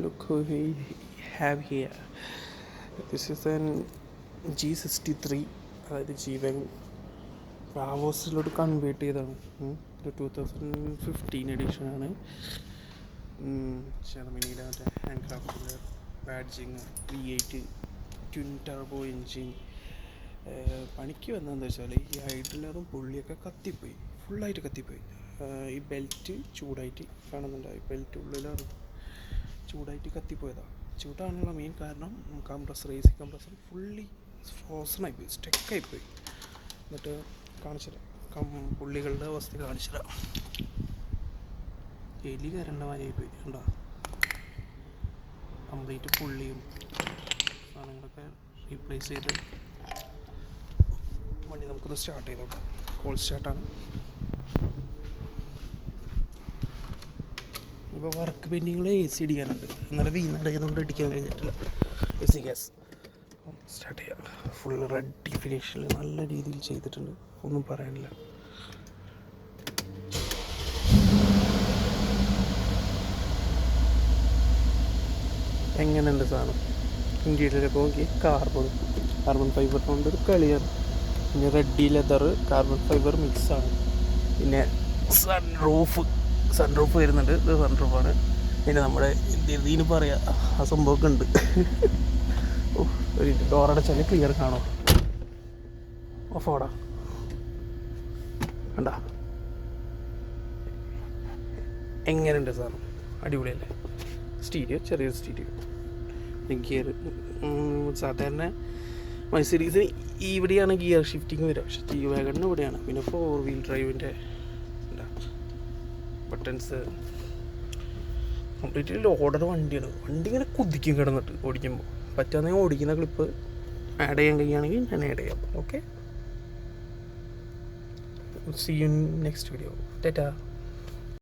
Look who we have here. This is an G63, അതായത് ജീവൻ ബ്രാവോസിലോട്ട് convert ചെയ്തതാണ്. ഒരു 2015 എഡിഷനാണ്. ജർമ്മനിയിലെ മറ്റേ ഹാൻഡ് ക്രാഫ്റ്റിൻ്റെ badging V8 twin turbo engine. പണിക്ക് വന്നതെന്ന് വെച്ചാൽ ഈ ഹൈഡ്രലറും പുള്ളിയൊക്കെ കത്തിപ്പോയി, ഫുള്ളായിട്ട് കത്തിപ്പോയി. ഈ ബെൽറ്റ് ചൂടായിട്ട് കാണുന്നുണ്ട്, ഈ ബെൽറ്റ് ഉള്ളിലാണ് ചൂടായിട്ട് കത്തിപ്പോയതാണ്. ചൂടാണുള്ള മെയിൻ കാരണം കംപ്രസർ, AC കംപ്രസർ ഫുള്ളി ഫ്രോസണായിപ്പോയി, സ്റ്റക്കായിപ്പോയി. എന്നിട്ട് കാണിച്ചുതരാം, പുള്ളികളുടെ അവസ്ഥ കാണിച്ചുതരാം. എലി കരണ്ട മാതിരിയായിപ്പോയി, കണ്ടോ? കംപ്ലീറ്റ് പുള്ളിയും സാധനങ്ങളൊക്കെ റീപ്ലേസ് ചെയ്ത് വണ്ടി നമുക്കൊന്ന് സ്റ്റാർട്ട് ചെയ്തോട്ടെ. കോൾ സ്റ്റാർട്ടാണ്. ഇപ്പോൾ വർക്ക് പെൻഡിങ്ങിൽ AC അടിക്കാനുണ്ട്, എന്നാലും വീണടയുന്നതുകൊണ്ട് അടിക്കാൻ കഴിഞ്ഞിട്ടില്ല. AC ഗ്യാസ് സ്റ്റാർട്ട് ചെയ്യാം. ഫുൾ റെഡി ഫിനിഷിൽ നല്ല രീതിയിൽ ചെയ്തിട്ടുണ്ട്, ഒന്നും പറയാനില്ല. എങ്ങനെയുണ്ട് സാധനം? ഇൻറ്റീരിയറൊക്കെ നോക്കി കാർബൺ ഫൈബർ കൊണ്ട് ഒരു കളിയാണ്. പിന്നെ റെഡി ലെതർ കാർബൺ ഫൈബർ മിക്സാണ്. പിന്നെ സൺറൂഫ് വരുന്നുണ്ട്. ഇത് സൺറൂഫാണ്. പിന്നെ നമ്മുടെ ഇതിന് പറയാം, ആ സംഭവമൊക്കെ ഉണ്ട്. ഒരു ഡോറടച്ചാൽ ക്ലിയർ കാണോ? ഓഫോടാ, കണ്ടാ എങ്ങനെയുണ്ട് സാധനം? അടിപൊളിയല്ലേ? സ്റ്റീരിയോ, ചെറിയൊരു സ്റ്റീരിയോ. ഗിയർ സാധാരണ മൈസീരീസിന് ഇവിടെയാണ് ഗിയർ ഷിഫ്റ്റിങ് വരിക, പക്ഷേ G വാഗണിന് ഇവിടെയാണ്. പിന്നെ 4 വീൽ ഡ്രൈവിൻ്റെ ബട്ടൺസ്, കംപ്ലീറ്റ്ലി ലോഡർ വണ്ടിയാണ്. വണ്ടി ഇങ്ങനെ കുതിക്കും കിടന്നിട്ട് ഓടിക്കുമ്പോൾ. പറ്റാമെങ്കിൽ ഓടിക്കുന്ന ക്ലിപ്പ് ആഡ് ചെയ്യാൻ കഴിയുകയാണെങ്കിൽ ഞാൻ ആഡ് ചെയ്യാം. Okay, see you next video. Tata.